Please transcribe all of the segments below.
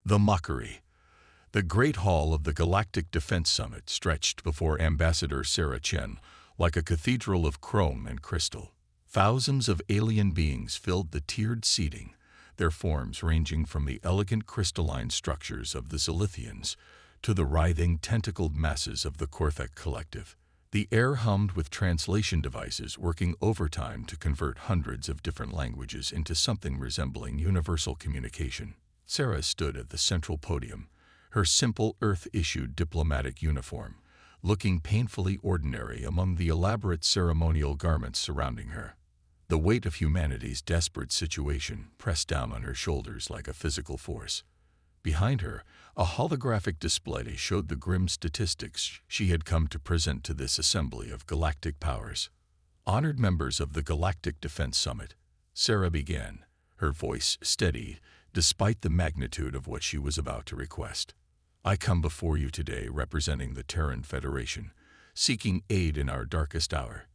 The mockery. The Great Hall of the Galactic Defense Summit stretched before Ambassador Sarah Chen like a cathedral of chrome and crystal. Thousands of alien beings filled the tiered seating, their forms ranging from the elegant crystalline structures of the Zilithians to the writhing tentacled masses of the Korthek Collective. The air hummed with translation devices working overtime to convert hundreds of different languages into something resembling universal communication. Sarah stood at the central podium, her simple Earth-issued diplomatic uniform, looking painfully ordinary among the elaborate ceremonial garments surrounding her. The weight of humanity's desperate situation pressed down on her shoulders like a physical force. Behind her, a holographic display showed the grim statistics she had come to present to this assembly of galactic powers. Honored members of the Galactic Defense Summit, Sarah began, her voice steady despite the magnitude of what she was about to request. I come before you today representing the Terran Federation, seeking aid in our darkest hour.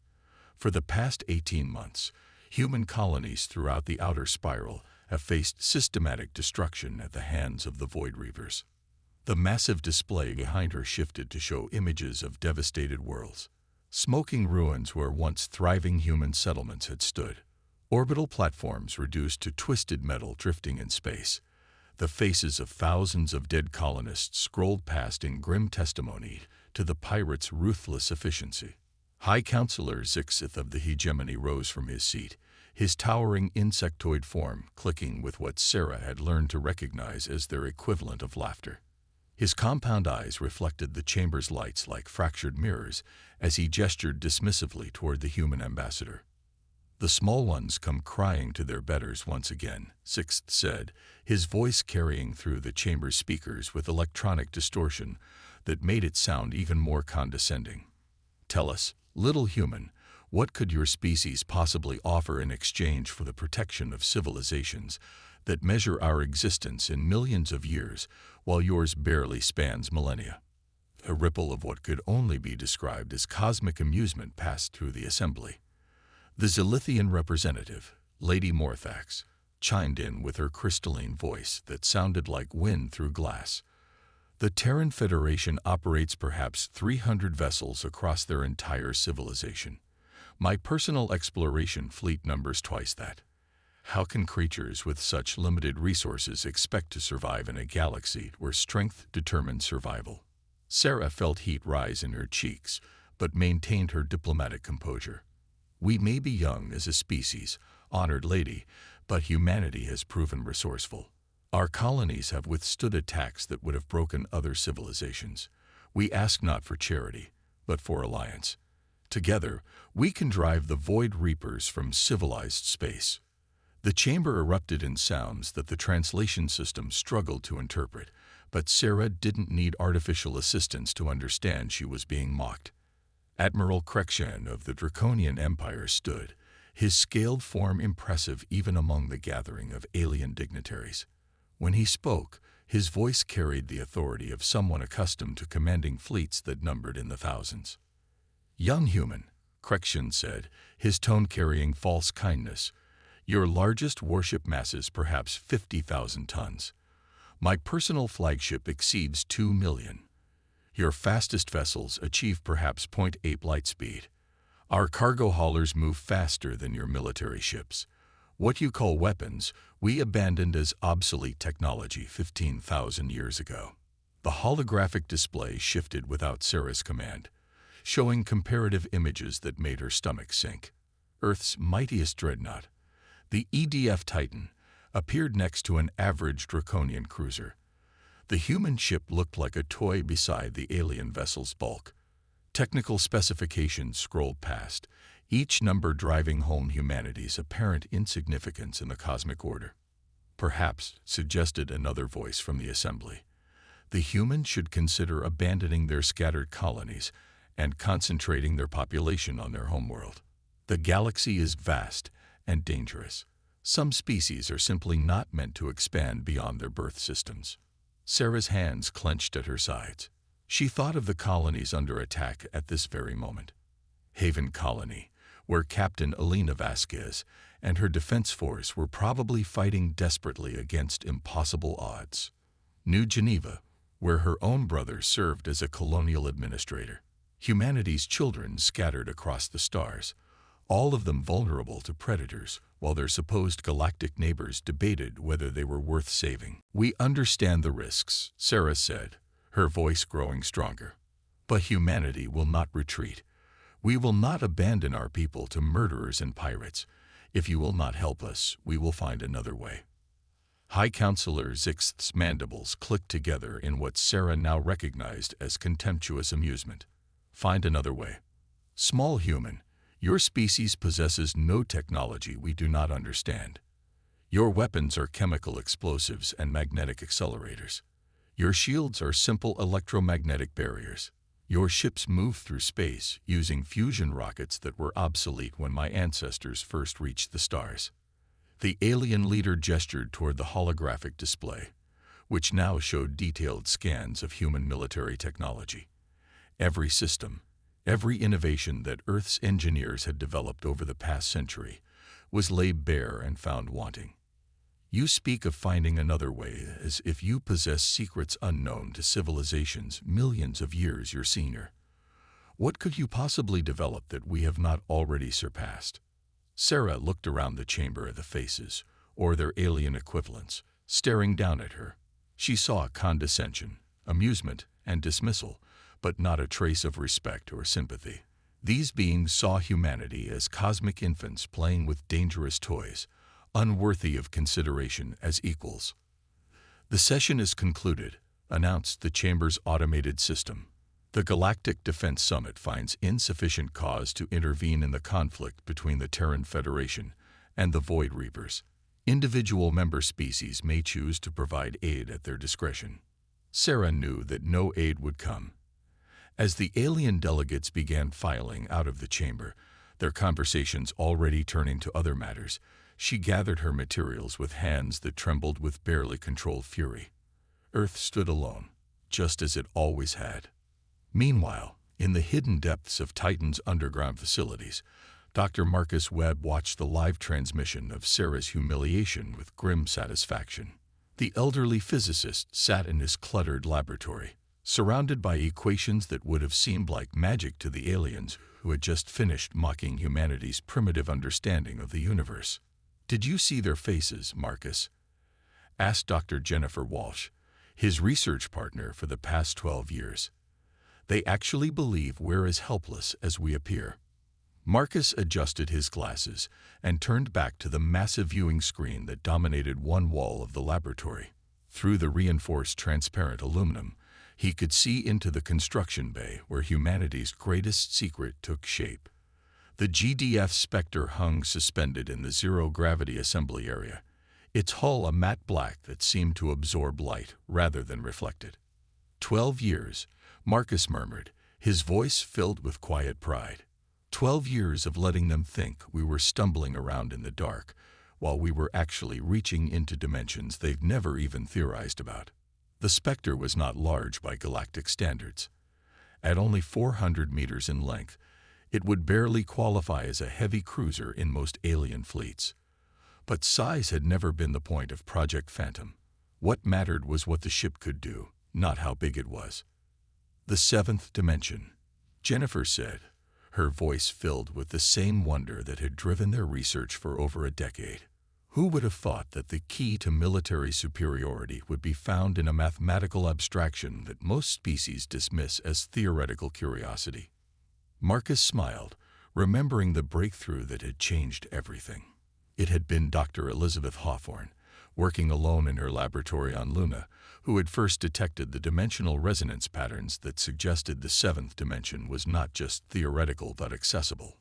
For the past 18 months, human colonies throughout the outer spiral have faced systematic destruction at the hands of the Void Reapers. The massive display behind her shifted to show images of devastated worlds. Smoking ruins where once thriving human settlements had stood. Orbital platforms reduced to twisted metal drifting in space. The faces of thousands of dead colonists scrolled past in grim testimony to the pirates' ruthless efficiency. High Counselor Zixith of the Hegemony rose from his seat, his towering insectoid form clicking with what Sarah had learned to recognize as their equivalent of laughter. His compound eyes reflected the chamber's lights like fractured mirrors as he gestured dismissively toward the human ambassador. The small ones come crying to their betters once again, Sixth said, his voice carrying through the chamber's speakers with electronic distortion that made it sound even more condescending. Tell us, little human, what could your species possibly offer in exchange for the protection of civilizations that measure our existence in millions of years while yours barely spans millennia? A ripple of what could only be described as cosmic amusement passed through the assembly. The Zilithian representative, Lady Morthax, chimed in with her crystalline voice that sounded like wind through glass. The Terran Federation operates perhaps 300 vessels across their entire civilization. My personal exploration fleet numbers twice that. How can creatures with such limited resources expect to survive in a galaxy where strength determines survival? Sarah felt heat rise in her cheeks, but maintained her diplomatic composure. We may be young as a species, honored lady, but humanity has proven resourceful. Our colonies have withstood attacks that would have broken other civilizations. We ask not for charity, but for alliance. Together, we can drive the Void Reapers from civilized space. The chamber erupted in sounds that the translation system struggled to interpret, but Sarah didn't need artificial assistance to understand she was being mocked. Admiral Krekshan of the Draconian Empire stood, his scaled form impressive even among the gathering of alien dignitaries. When he spoke, his voice carried the authority of someone accustomed to commanding fleets that numbered in the thousands. Young human, Krekshan said, his tone carrying false kindness, your largest warship masses perhaps 50,000 tons. My personal flagship exceeds 2 million. Your fastest vessels achieve perhaps 0.8 light speed. Our cargo haulers move faster than your military ships. What you call weapons, we abandoned as obsolete technology 15,000 years ago. The holographic display shifted without Sarah's command, showing comparative images that made her stomach sink. Earth's mightiest dreadnought, the EDF Titan, appeared next to an average Draconian cruiser. The human ship looked like a toy beside the alien vessel's bulk. Technical specifications scrolled past, each number driving home humanity's apparent insignificance in the cosmic order. Perhaps, suggested another voice from the assembly, the humans should consider abandoning their scattered colonies and concentrating their population on their homeworld. The galaxy is vast and dangerous. Some species are simply not meant to expand beyond their birth systems. Sarah's hands clenched at her sides. She thought of the colonies under attack at this very moment. Haven Colony, where Captain Alina Vasquez and her defense force were probably fighting desperately against impossible odds. New Geneva, where her own brother served as a colonial administrator. Humanity's children scattered across the stars, all of them vulnerable to predators, while their supposed galactic neighbors debated whether they were worth saving. "We understand the risks," Sarah said, her voice growing stronger. "But humanity will not retreat. We will not abandon our people to murderers and pirates. If you will not help us, we will find another way." High Counselor Zixth's mandibles clicked together in what Sarah now recognized as contemptuous amusement. "Find another way. Small human, your species possesses no technology we do not understand. Your weapons are chemical explosives and magnetic accelerators. Your shields are simple electromagnetic barriers. Your ships move through space using fusion rockets that were obsolete when my ancestors first reached the stars." The alien leader gestured toward the holographic display, which now showed detailed scans of human military technology. Every system, every innovation that Earth's engineers had developed over the past century was laid bare and found wanting. "You speak of finding another way as if you possess secrets unknown to civilizations millions of years your senior. What could you possibly develop that we have not already surpassed?" Sarah looked around the chamber at the faces, or their alien equivalents, staring down at her. She saw condescension, amusement, and dismissal, but not a trace of respect or sympathy. These beings saw humanity as cosmic infants playing with dangerous toys, unworthy of consideration as equals. "The session is concluded," announced the chamber's automated system. "The Galactic Defense Summit finds insufficient cause to intervene in the conflict between the Terran Federation and the Void Reapers. Individual member species may choose to provide aid at their discretion." Sarah knew that no aid would come. As the alien delegates began filing out of the chamber, their conversations already turning to other matters, she gathered her materials with hands that trembled with barely controlled fury. Earth stood alone, just as it always had. Meanwhile, in the hidden depths of Titan's underground facilities, Dr. Marcus Webb watched the live transmission of Sarah's humiliation with grim satisfaction. The elderly physicist sat in his cluttered laboratory, surrounded by equations that would have seemed like magic to the aliens who had just finished mocking humanity's primitive understanding of the universe. "Did you see their faces, Marcus?" asked Dr. Jennifer Walsh, his research partner for the past 12 years. "They actually believe we're as helpless as we appear." Marcus adjusted his glasses and turned back to the massive viewing screen that dominated one wall of the laboratory. Through the reinforced transparent aluminum, he could see into the construction bay where humanity's greatest secret took shape. The GDF Spectre hung suspended in the zero-gravity assembly area, its hull a matte black that seemed to absorb light rather than reflect it. 12 years, Marcus murmured, his voice filled with quiet pride. 12 years of letting them think we were stumbling around in the dark, while we were actually reaching into dimensions they've never even theorized about. The Spectre was not large by galactic standards. At only 400 meters in length, it would barely qualify as a heavy cruiser in most alien fleets. But size had never been the point of Project Phantom. What mattered was what the ship could do, not how big it was. "The seventh dimension," Jennifer said, her voice filled with the same wonder that had driven their research for over a decade. Who would have thought that the key to military superiority would be found in a mathematical abstraction that most species dismiss as theoretical curiosity? Marcus smiled, remembering the breakthrough that had changed everything. It had been Dr. Elizabeth Hawthorne, working alone in her laboratory on Luna, who had first detected the dimensional resonance patterns that suggested the seventh dimension was not just theoretical but accessible.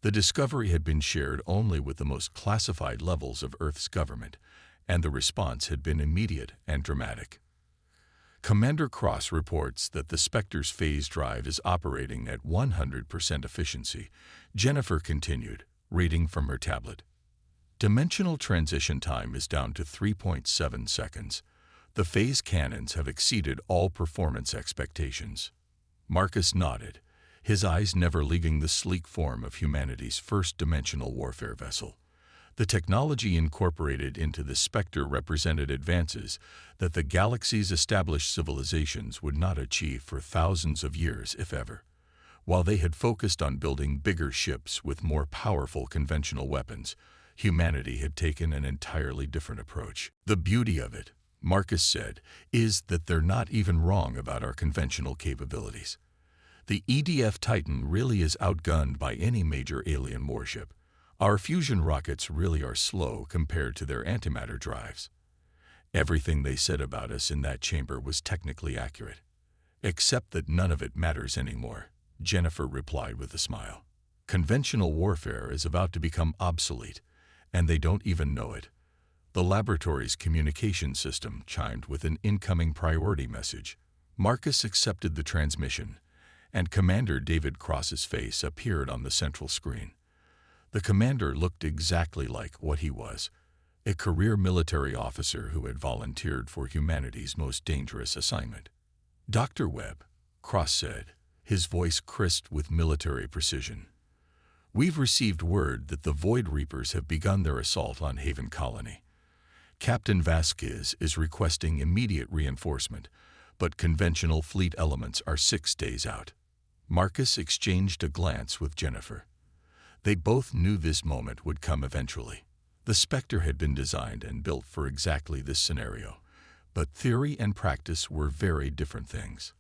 The discovery had been shared only with the most classified levels of Earth's government, and the response had been immediate and dramatic. Commander Cross reports that the Spectre's phase drive is operating at 100% efficiency. Jennifer continued, reading from her tablet. Dimensional transition time is down to 3.7 seconds. The phase cannons have exceeded all performance expectations. Marcus nodded, his eyes never leaving the sleek form of humanity's first dimensional warfare vessel. The technology incorporated into the Spectre represented advances that the galaxy's established civilizations would not achieve for thousands of years, if ever. While they had focused on building bigger ships with more powerful conventional weapons, humanity had taken an entirely different approach. The beauty of it, Marcus said, is that they're not even wrong about our conventional capabilities. The EDF Titan really is outgunned by any major alien warship. Our fusion rockets really are slow compared to their antimatter drives. Everything they said about us in that chamber was technically accurate. Except that none of it matters anymore, Jennifer replied with a smile. Conventional warfare is about to become obsolete, and they don't even know it. The laboratory's communication system chimed with an incoming priority message. Marcus accepted the transmission, and Commander David Cross's face appeared on the central screen. The commander looked exactly like what he was, a career military officer who had volunteered for humanity's most dangerous assignment. Dr. Webb, Cross said, his voice crisped with military precision. We've received word that the Void Reapers have begun their assault on Haven Colony. Captain Vasquez is requesting immediate reinforcement, but conventional fleet elements are 6 days out. Marcus exchanged a glance with Jennifer. They both knew this moment would come eventually. The Spectre had been designed and built for exactly this scenario, but theory and practice were very different things.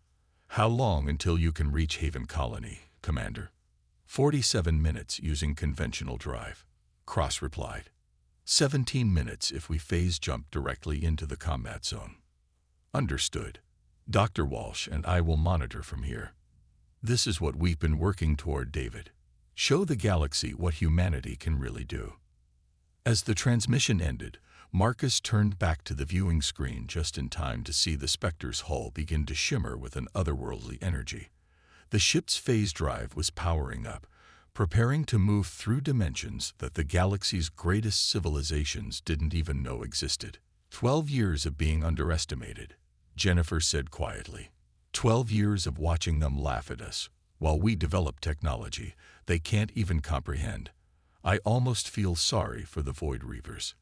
How long until you can reach Haven Colony, Commander? 47 minutes using conventional drive, Cross replied. 17 minutes if we phase jump directly into the combat zone. Understood. Dr. Walsh and I will monitor from here. This is what we've been working toward, David. Show the galaxy what humanity can really do. As the transmission ended, Marcus turned back to the viewing screen just in time to see the Spectre's hull begin to shimmer with an otherworldly energy. The ship's phase drive was powering up, preparing to move through dimensions that the galaxy's greatest civilizations didn't even know existed. 12 years of being underestimated, Jennifer said quietly. 12 years of watching them laugh at us. While we develop technology they can't even comprehend. I almost feel sorry for the Void Reapers.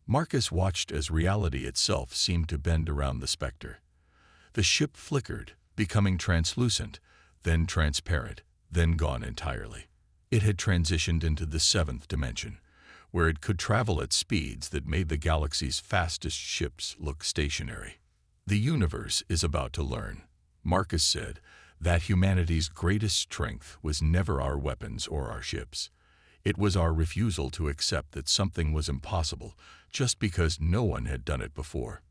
Marcus watched as reality itself seemed to bend around the Spectre. The ship flickered, becoming translucent, then transparent, then gone entirely. It had transitioned into the 7th dimension, where it could travel at speeds that made the galaxy's fastest ships look stationary. The universe is about to learn, Marcus said, that humanity's greatest strength was never our weapons or our ships. It was our refusal to accept that something was impossible just because no one had done it before.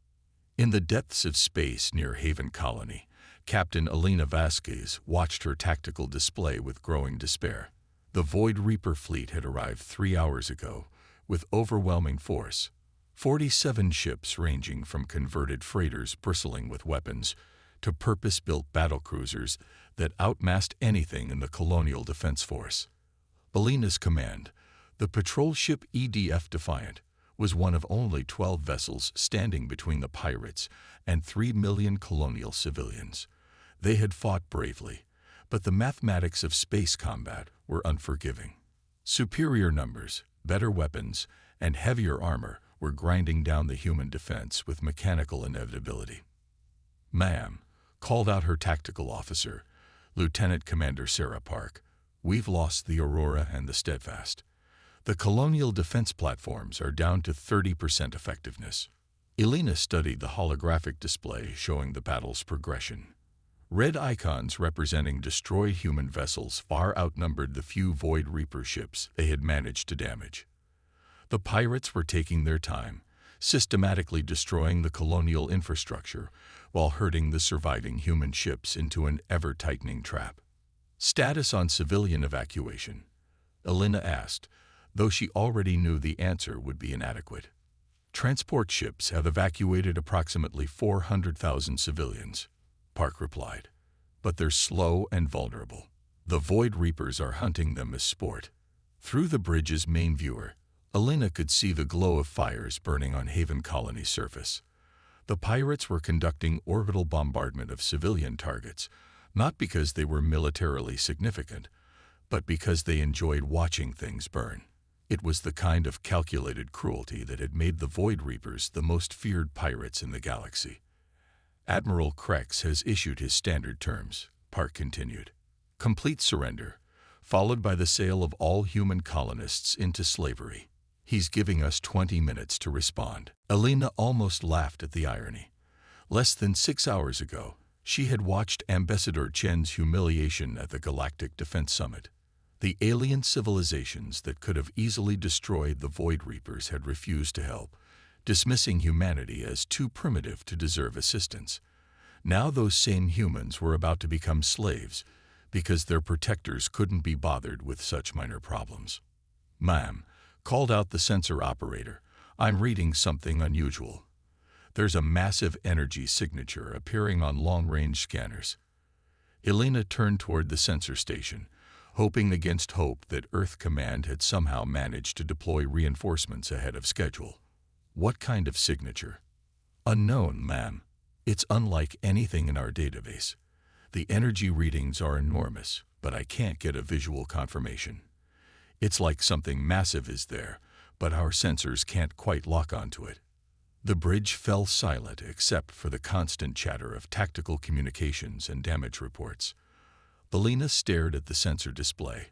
In the depths of space near Haven Colony, Captain Elena Vasquez watched her tactical display with growing despair. The Void Reaper fleet had arrived 3 hours ago, with overwhelming force. 47 ships ranging from converted freighters bristling with weapons to purpose-built battlecruisers that outmassed anything in the Colonial Defense Force. Elena's command, the patrol ship EDF Defiant, was one of only 12 vessels standing between the pirates and 3 million colonial civilians. They had fought bravely, but the mathematics of space combat were unforgiving. Superior numbers, better weapons, and heavier armor were grinding down the human defense with mechanical inevitability. "Ma'am," called out her tactical officer, Lieutenant Commander Sarah Park, "we've lost the Aurora and the Steadfast. The colonial defense platforms are down to 30% effectiveness." Elena studied the holographic display showing the battle's progression. Red icons representing destroyed human vessels far outnumbered the few Void Reaper ships they had managed to damage. The pirates were taking their time, systematically destroying the colonial infrastructure while herding the surviving human ships into an ever-tightening trap. "Status on civilian evacuation?" Elena asked, though she already knew the answer would be inadequate. "Transport ships have evacuated approximately 400,000 civilians," Park replied, "but they're slow and vulnerable. The Void Reapers are hunting them as sport." Through the bridge's main viewer, Elena could see the glow of fires burning on Haven Colony's surface. The pirates were conducting orbital bombardment of civilian targets, not because they were militarily significant, but because they enjoyed watching things burn. It was the kind of calculated cruelty that had made the Void Reapers the most feared pirates in the galaxy. Admiral Krex has issued his standard terms, Park continued. Complete surrender, followed by the sale of all human colonists into slavery. He's giving us 20 minutes to respond. Alina almost laughed at the irony. Less than 6 hours ago, she had watched Ambassador Chen's humiliation at the Galactic Defense Summit. The alien civilizations that could have easily destroyed the Void Reapers had refused to help, dismissing humanity as too primitive to deserve assistance. Now those same humans were about to become slaves because their protectors couldn't be bothered with such minor problems. "Ma'am," called out the sensor operator, "I'm reading something unusual. There's a massive energy signature appearing on long-range scanners." Elena turned toward the sensor station, hoping against hope that Earth Command had somehow managed to deploy reinforcements ahead of schedule. "What kind of signature?" "Unknown, ma'am. It's unlike anything in our database. The energy readings are enormous, but I can't get a visual confirmation. It's like something massive is there, but our sensors can't quite lock onto it." The bridge fell silent except for the constant chatter of tactical communications and damage reports. Alina stared at the sensor display,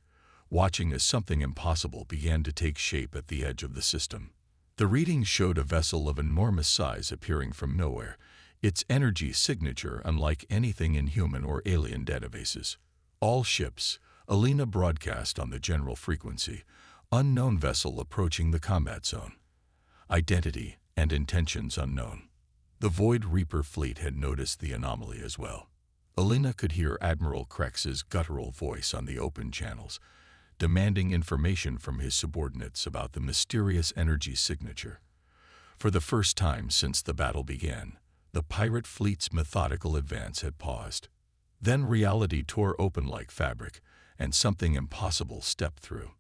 watching as something impossible began to take shape at the edge of the system. The readings showed a vessel of enormous size appearing from nowhere, its energy signature unlike anything in human or alien databases. "All ships," Alina broadcast on the general frequency, "unknown vessel approaching the combat zone. Identity and intentions unknown." The Void Reaper fleet had noticed the anomaly as well. Alina could hear Admiral Krex's guttural voice on the open channels, demanding information from his subordinates about the mysterious energy signature. For the first time since the battle began, the pirate fleet's methodical advance had paused. Then reality tore open like fabric, and something impossible stepped through.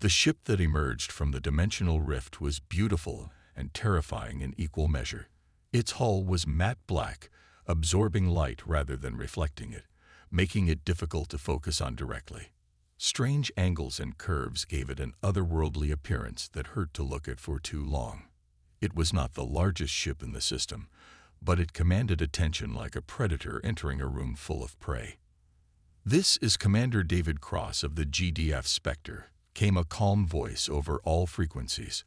The ship that emerged from the dimensional rift was beautiful and terrifying in equal measure. Its hull was matte black, absorbing light rather than reflecting it, making it difficult to focus on directly. Strange angles and curves gave it an otherworldly appearance that hurt to look at for too long. It was not the largest ship in the system, but it commanded attention like a predator entering a room full of prey. "This is Commander David Cross of the GDF Spectre," came a calm voice over all frequencies.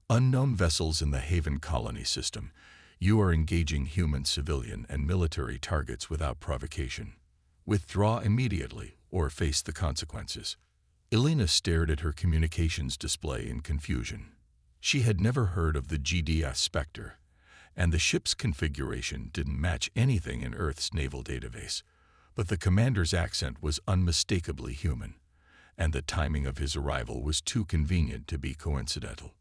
"Unknown vessels in the Haven Colony system. You are engaging human, civilian, and military targets without provocation. Withdraw immediately or face the consequences." Elena stared at her communications display in confusion. She had never heard of the GDF Spectre, and the ship's configuration didn't match anything in Earth's naval database. But the commander's accent was unmistakably human, and the timing of his arrival was too convenient to be coincidental.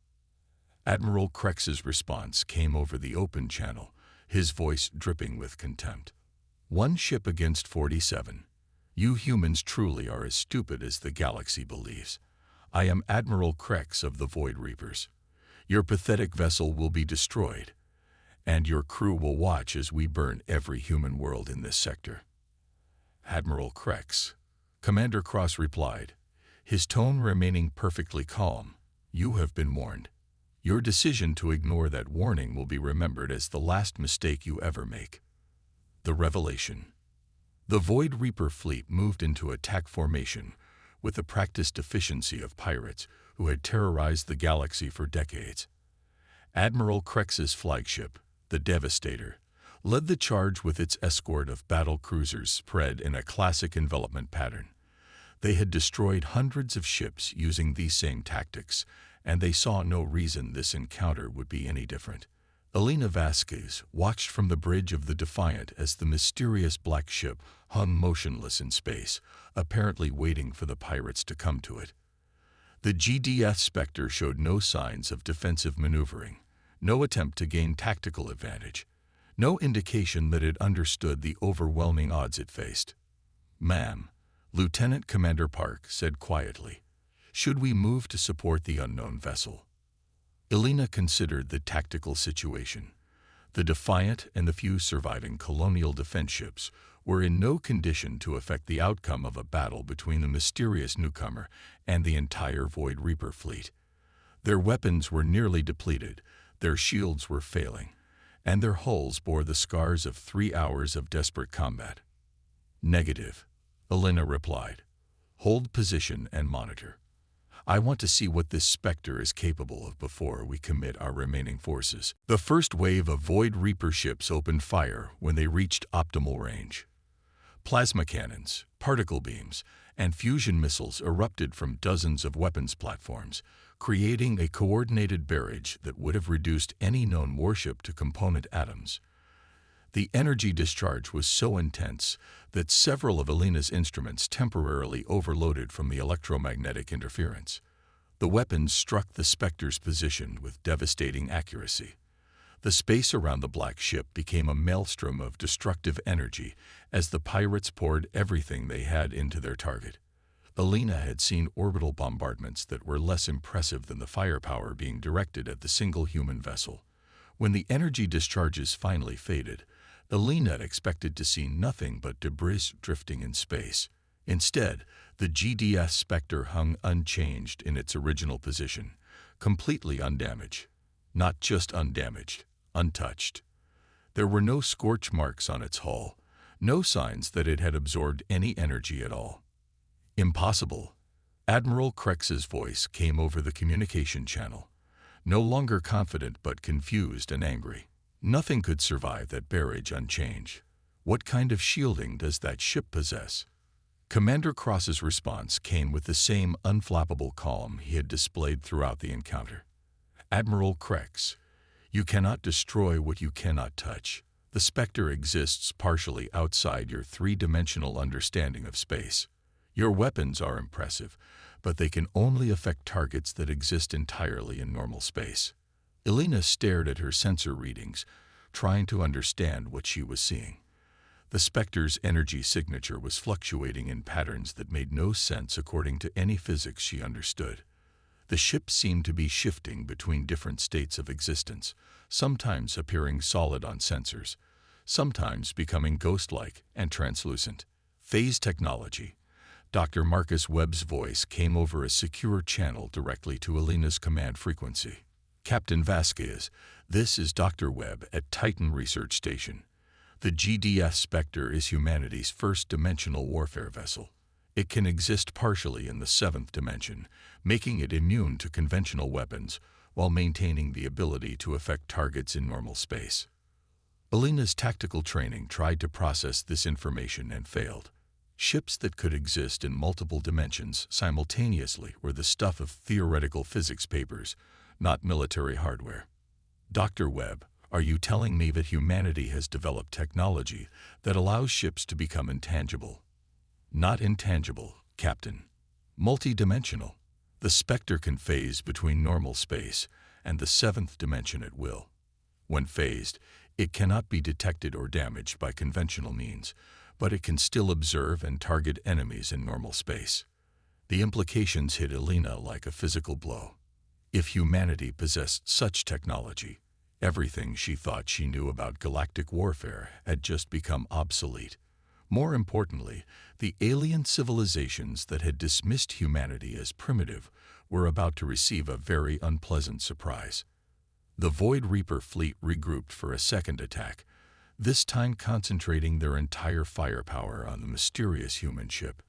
Admiral Krex's response came over the open channel, his voice dripping with contempt. "One ship against 47. You humans truly are as stupid as the galaxy believes. I am Admiral Krex of the Void Reapers. Your pathetic vessel will be destroyed, and your crew will watch as we burn every human world in this sector." "Admiral Krex," Commander Cross replied, his tone remaining perfectly calm, "you have been warned. Your decision to ignore that warning will be remembered as the last mistake you ever make." The revelation. The Void Reaper fleet moved into attack formation with the practiced efficiency of pirates who had terrorized the galaxy for decades. Admiral Krex's flagship, the Devastator, led the charge with its escort of battle cruisers spread in a classic envelopment pattern. They had destroyed hundreds of ships using these same tactics, and they saw no reason this encounter would be any different. Elena Vasquez watched from the bridge of the Defiant as the mysterious black ship hung motionless in space, apparently waiting for the pirates to come to it. The GDF Spectre showed no signs of defensive maneuvering, no attempt to gain tactical advantage, no indication that it understood the overwhelming odds it faced. "Ma'am," Lieutenant Commander Park said quietly, "should we move to support the unknown vessel?" Elena considered the tactical situation. The Defiant and the few surviving colonial defense ships were in no condition to affect the outcome of a battle between the mysterious newcomer and the entire Void Reaper fleet. Their weapons were nearly depleted, their shields were failing, and their hulls bore the scars of 3 hours of desperate combat. "Negative," Elena replied. "Hold position and monitor. I want to see what this Spectre is capable of before we commit our remaining forces." The first wave of Void Reaper ships opened fire when they reached optimal range. Plasma cannons, particle beams, and fusion missiles erupted from dozens of weapons platforms, creating a coordinated barrage that would have reduced any known warship to component atoms. The energy discharge was so intense that several of Elena's instruments temporarily overloaded from the electromagnetic interference. The weapons struck the Spectre's position with devastating accuracy. The space around the black ship became a maelstrom of destructive energy as the pirates poured everything they had into their target. Elena had seen orbital bombardments that were less impressive than the firepower being directed at the single human vessel. When the energy discharges finally faded, Elena expected to see nothing but debris drifting in space. Instead, the GDS Spectre hung unchanged in its original position, completely undamaged. Not just undamaged, untouched. There were no scorch marks on its hull, no signs that it had absorbed any energy at all. "Impossible." Admiral Krex's voice came over the communication channel, no longer confident but confused and angry. "Nothing could survive that barrage unchanged. What kind of shielding does that ship possess?" Commander Cross's response came with the same unflappable calm he had displayed throughout the encounter. "Admiral Krex, you cannot destroy what you cannot touch. The Spectre exists partially outside your three-dimensional understanding of space. Your weapons are impressive, but they can only affect targets that exist entirely in normal space." Elena stared at her sensor readings, trying to understand what she was seeing. The Spectre's energy signature was fluctuating in patterns that made no sense according to any physics she understood. The ship seemed to be shifting between different states of existence, sometimes appearing solid on sensors, sometimes becoming ghost-like and translucent. "Phase technology." Dr. Marcus Webb's voice came over a secure channel directly to Elena's command frequency. "Captain Vasquez, this is Dr. Webb at Titan Research Station. The GDS Spectre is humanity's first-dimensional warfare vessel. It can exist partially in the seventh dimension, making it immune to conventional weapons while maintaining the ability to affect targets in normal space." Elena's tactical training tried to process this information and failed. Ships that could exist in multiple dimensions simultaneously were the stuff of theoretical physics papers, not military hardware. "Dr. Webb, are you telling me that humanity has developed technology that allows ships to become intangible?" "Not intangible, Captain. Multidimensional. The Spectre can phase between normal space and the seventh dimension at will. When phased, it cannot be detected or damaged by conventional means, but it can still observe and target enemies in normal space." The implications hit Elena like a physical blow. If humanity possessed such technology, everything she thought she knew about galactic warfare had just become obsolete. More importantly, the alien civilizations that had dismissed humanity as primitive were about to receive a very unpleasant surprise. The Void Reaper fleet regrouped for a second attack, this time concentrating their entire firepower on the mysterious human ship.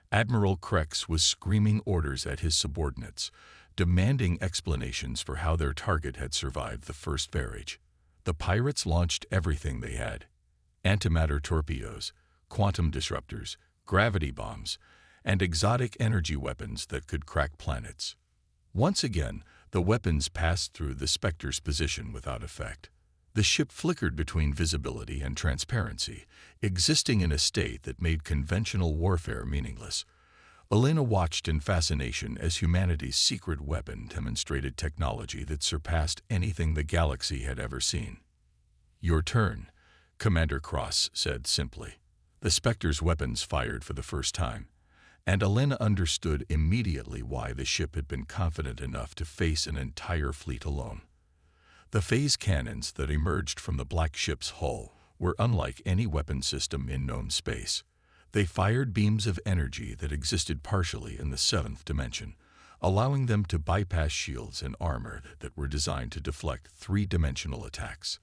Admiral Krex was screaming orders at his subordinates, demanding explanations for how their target had survived the first barrage. The pirates launched everything they had: antimatter torpedoes, quantum disruptors, gravity bombs, and exotic energy weapons that could crack planets. Once again, the weapons passed through the Spectre's position without effect. The ship flickered between visibility and transparency, existing in a state that made conventional warfare meaningless. Elena watched in fascination as humanity's secret weapon demonstrated technology that surpassed anything the galaxy had ever seen. "Your turn," Commander Cross said simply. The Spectre's weapons fired for the first time, and Elena understood immediately why the ship had been confident enough to face an entire fleet alone. The phase cannons that emerged from the black ship's hull were unlike any weapon system in known space. They fired beams of energy that existed partially in the seventh dimension, allowing them to bypass shields and armor that were designed to deflect three-dimensional attacks.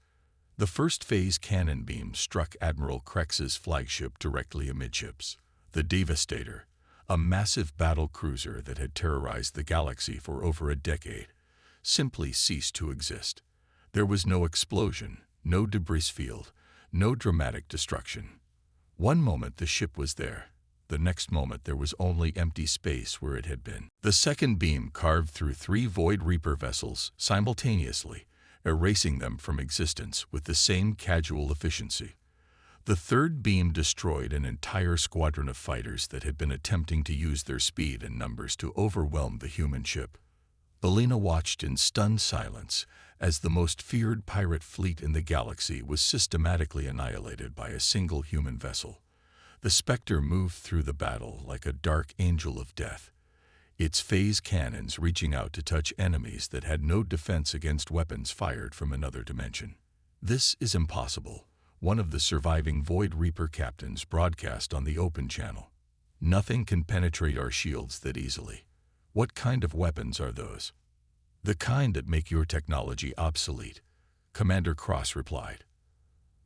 The first phase cannon beam struck Admiral Krex's flagship directly amidships. The Devastator, a massive battle cruiser that had terrorized the galaxy for over a decade, simply ceased to exist. There was no explosion, no debris field, no dramatic destruction. One moment the ship was there. The next moment there was only empty space where it had been. The second beam carved through 3 Void Reaper vessels simultaneously, erasing them from existence with the same casual efficiency. The third beam destroyed an entire squadron of fighters that had been attempting to use their speed and numbers to overwhelm the human ship. Belina watched in stunned silence as the most feared pirate fleet in the galaxy was systematically annihilated by a single human vessel. The Spectre moved through the battle like a dark angel of death, its phase cannons reaching out to touch enemies that had no defense against weapons fired from another dimension. "This is impossible," one of the surviving Void Reaper captains broadcast on the open channel. "Nothing can penetrate our shields that easily. What kind of weapons are those?" "The kind that make your technology obsolete," Commander Cross replied.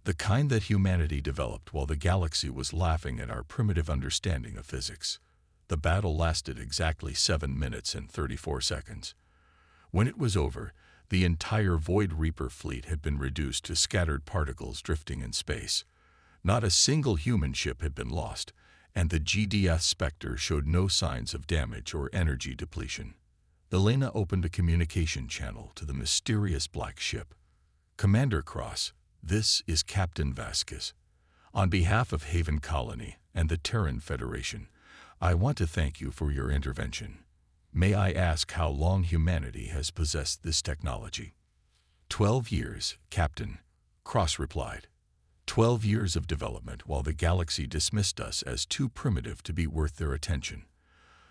"The kind that humanity developed while the galaxy was laughing at our primitive understanding of physics." The battle lasted exactly 7 minutes and 34 seconds. When it was over, the entire Void Reaper fleet had been reduced to scattered particles drifting in space. Not a single human ship had been lost, and the GDS Spectre showed no signs of damage or energy depletion. Elena opened a communication channel to the mysterious black ship. "Commander Cross, this is Captain Vasquez. On behalf of Haven Colony and the Terran Federation, I want to thank you for your intervention. May I ask how long humanity has possessed this technology?" 12 years, Captain," Cross replied. 12 years of development while the galaxy dismissed us as too primitive to be worth their attention.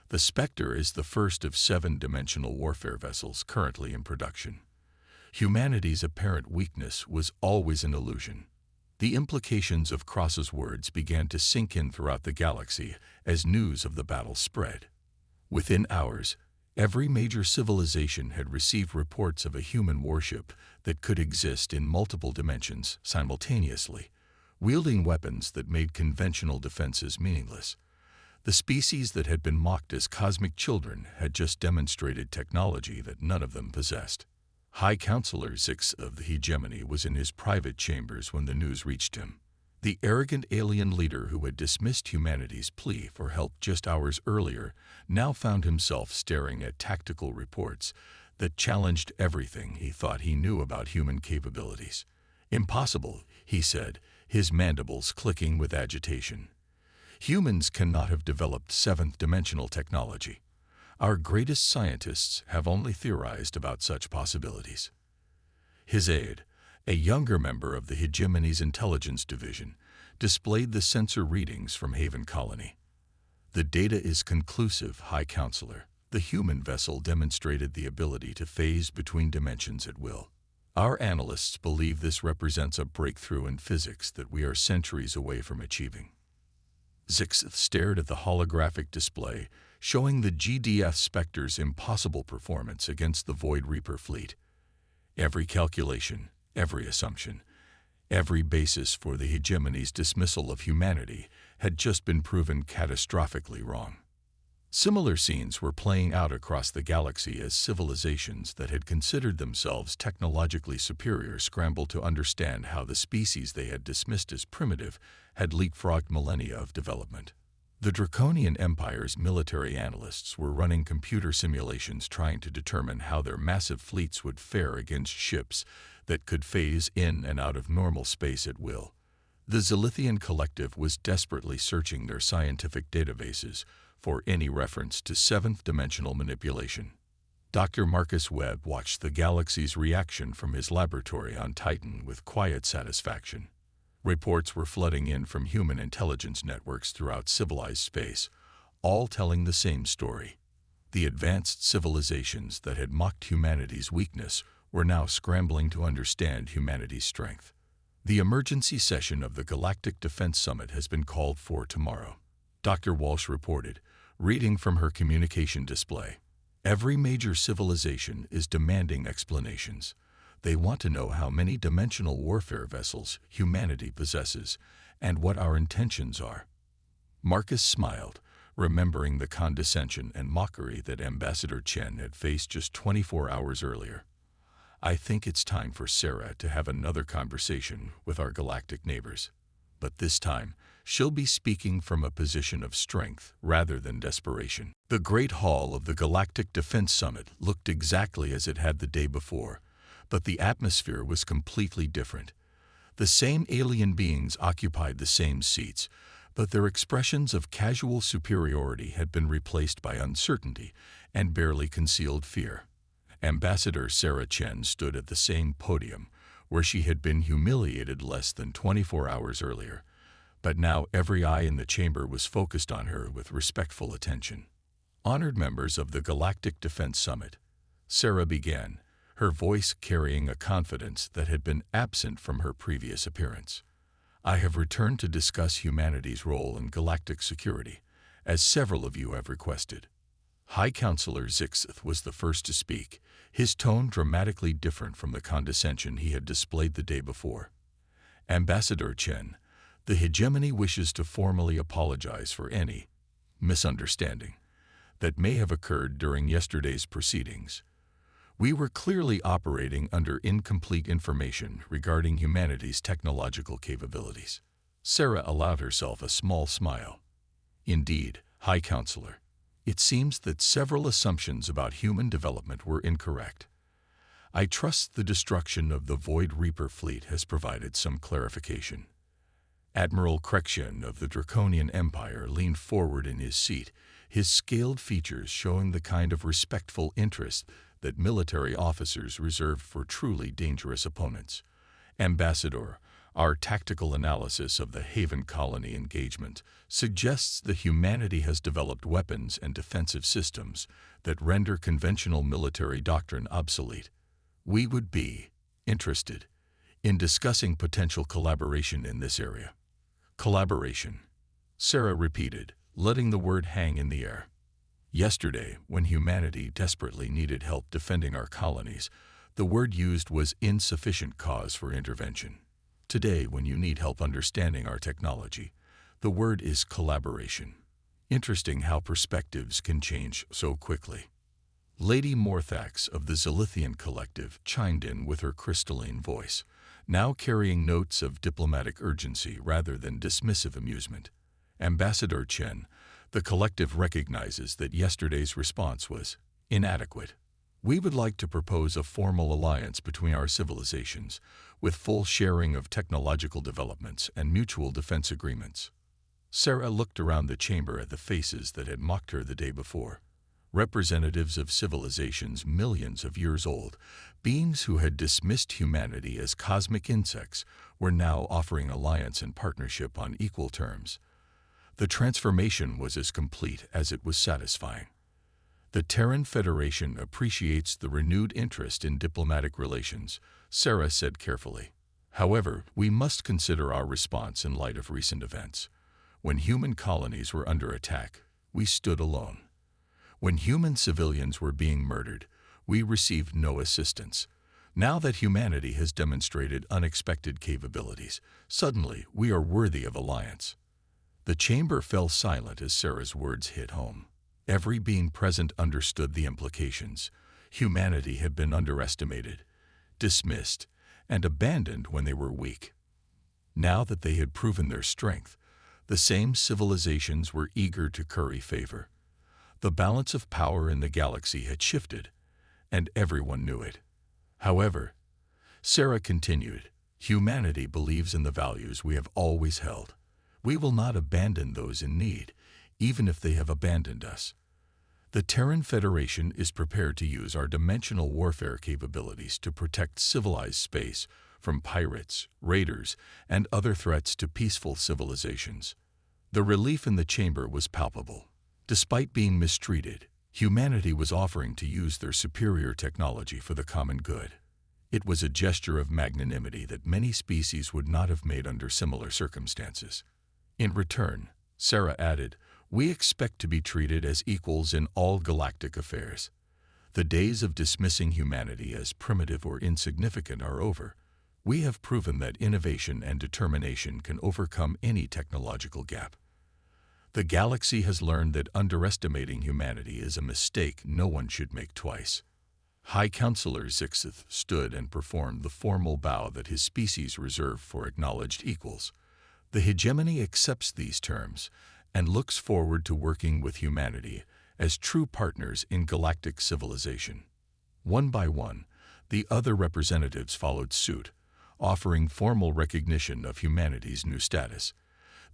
The Spectre is the first of 7-dimensional warfare vessels currently in production. Humanity's apparent weakness was always an illusion. The implications of Cross's words began to sink in throughout the galaxy as news of the battle spread. Within hours, every major civilization had received reports of a human warship that could exist in multiple dimensions simultaneously, wielding weapons that made conventional defenses meaningless. The species that had been mocked as cosmic children had just demonstrated technology that none of them possessed. High Counselor Zix of the Hegemony was in his private chambers when the news reached him. The arrogant alien leader who had dismissed humanity's plea for help just hours earlier now found himself staring at tactical reports that challenged everything he thought he knew about human capabilities. "Impossible," he said, his mandibles clicking with agitation. "Humans cannot have developed 7th-dimensional technology. Our greatest scientists have only theorized about such possibilities." His aide, a younger member of the Hegemony's intelligence division, displayed the sensor readings from Haven Colony. "The data is conclusive, High Counselor. The human vessel demonstrated the ability to phase between dimensions at will. Our analysts believe this represents a breakthrough in physics that we are centuries away from achieving." Zix stared at the holographic display, showing the GDF Spectre's impossible performance against the Void Reaper fleet. Every calculation, every assumption, every basis for the Hegemony's dismissal of humanity had just been proven catastrophically wrong. Similar scenes were playing out across the galaxy as civilizations that had considered themselves technologically superior scrambled to understand how the species they had dismissed as primitive had leapfrogged millennia of development. The Draconian Empire's military analysts were running computer simulations trying to determine how their massive fleets would fare against ships that could phase in and out of normal space at will. The Zilithian Collective was desperately searching their scientific databases for any reference to 7th-dimensional manipulation. Dr. Marcus Webb watched the galaxy's reaction from his laboratory on Titan with quiet satisfaction. Reports were flooding in from human intelligence networks throughout civilized space, all telling the same story. The advanced civilizations that had mocked humanity's weakness were now scrambling to understand humanity's strength. "The emergency session of the Galactic Defense Summit has been called for tomorrow," Dr. Walsh reported, reading from her communication display. Every major civilization is demanding explanations. They want to know how many dimensional warfare vessels humanity possesses and what our intentions are. Marcus smiled, remembering the condescension and mockery that Ambassador Chen had faced just 24 hours earlier. I think it's time for Sarah to have another conversation with our galactic neighbors. But this time, she'll be speaking from a position of strength rather than desperation. The Great Hall of the Galactic Defense Summit looked exactly as it had the day before, but the atmosphere was completely different. The same alien beings occupied the same seats, but their expressions of casual superiority had been replaced by uncertainty and barely concealed fear. Ambassador Sarah Chen stood at the same podium, where she had been humiliated less than 24 hours earlier, but now every eye in the chamber was focused on her with respectful attention. Honored members of the Galactic Defense Summit, Sarah began, her voice carrying a confidence that had been absent from her previous appearance. I have returned to discuss humanity's role in galactic security, as several of you have requested. High Counselor Zixith was the first to speak, his tone dramatically different from the condescension he had displayed the day before. Ambassador Chen, the hegemony wishes to formally apologize for any misunderstanding that may have occurred during yesterday's proceedings. We were clearly operating under incomplete information regarding humanity's technological capabilities. Sarah allowed herself a small smile. Indeed, High Counselor, it seems that several assumptions about human development were incorrect. I trust the destruction of the Void Reaper fleet has provided some clarification. Admiral Krekshin of the Draconian Empire leaned forward in his seat, his scaled features showing the kind of respectful interest that military officers reserve for truly dangerous opponents. Ambassador, our tactical analysis of the Haven Colony engagement suggests that humanity has developed weapons and defensive systems that render conventional military doctrine obsolete. We would be interested in discussing potential collaboration in this area. Collaboration, Sarah repeated, letting the word hang in the air. Yesterday, when humanity desperately needed help defending our colonies, the word used was insufficient cause for intervention. Today, when you need help understanding our technology, the word is collaboration. Interesting how perspectives can change so quickly. Lady Morthax of the Zilithian Collective chimed in with her crystalline voice, now carrying notes of diplomatic urgency rather than dismissive amusement. Ambassador Chen, the collective recognizes that yesterday's response was inadequate. We would like to propose a formal alliance between our civilizations, with full sharing of technological developments and mutual defense agreements. Sarah looked around the chamber at the faces that had mocked her the day before. Representatives of civilizations millions of years old, beings who had dismissed humanity as cosmic insects, were now offering alliance and partnership on equal terms. The transformation was as complete as it was satisfying. The Terran Federation appreciates the renewed interest in diplomatic relations, Sarah said carefully. However, we must consider our response in light of recent events. When human colonies were under attack, we stood alone. When human civilians were being murdered, we received no assistance. Now that humanity has demonstrated unexpected capabilities, suddenly we are worthy of alliance. The chamber fell silent as Sarah's words hit home. Every being present understood the implications. Humanity had been underestimated, dismissed, and abandoned when they were weak. Now that they had proven their strength, the same civilizations were eager to curry favor. The balance of power in the galaxy had shifted, and everyone knew it. However, Sarah continued, humanity believes in the values we have always held. We will not abandon those in need, even if they have abandoned us. The Terran Federation is prepared to use our dimensional warfare capabilities to protect civilized space from pirates, raiders, and other threats to peaceful civilizations. The relief in the chamber was palpable. Despite being mistreated, humanity was offering to use their superior technology for the common good. It was a gesture of magnanimity that many species would not have made under similar circumstances. In return, Sarah added, we expect to be treated as equals in all galactic affairs. The days of dismissing humanity as primitive or insignificant are over. We have proven that innovation and determination can overcome any technological gap. The galaxy has learned that underestimating humanity is a mistake no one should make twice. High Counselor Zixith stood and performed the formal bow that his species reserved for acknowledged equals. The hegemony accepts these terms and looks forward to working with humanity as true partners in galactic civilization. One by one, the other representatives followed suit, offering formal recognition of humanity's new status.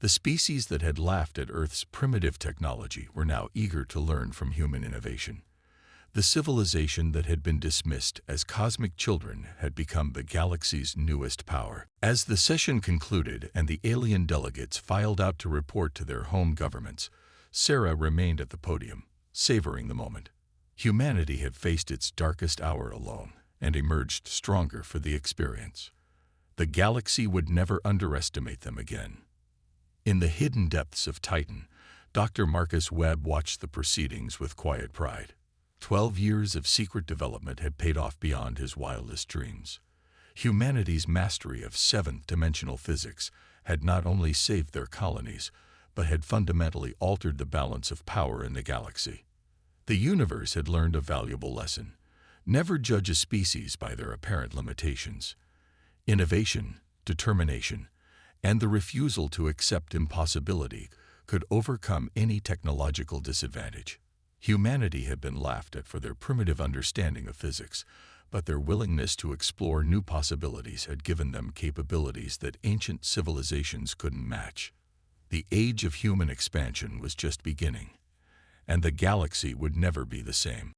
The species that had laughed at Earth's primitive technology were now eager to learn from human innovation. The civilization that had been dismissed as cosmic children had become the galaxy's newest power. As the session concluded and the alien delegates filed out to report to their home governments, Sarah remained at the podium, savoring the moment. Humanity had faced its darkest hour alone and emerged stronger for the experience. The galaxy would never underestimate them again. In the hidden depths of Titan, Dr. Marcus Webb watched the proceedings with quiet pride. 12 years of secret development had paid off beyond his wildest dreams. Humanity's mastery of seventh-dimensional physics had not only saved their colonies, but had fundamentally altered the balance of power in the galaxy. The universe had learned a valuable lesson. Never judge a species by their apparent limitations. Innovation, determination, and the refusal to accept impossibility could overcome any technological disadvantage. Humanity had been laughed at for their primitive understanding of physics, but their willingness to explore new possibilities had given them capabilities that ancient civilizations couldn't match. The age of human expansion was just beginning, and the galaxy would never be the same.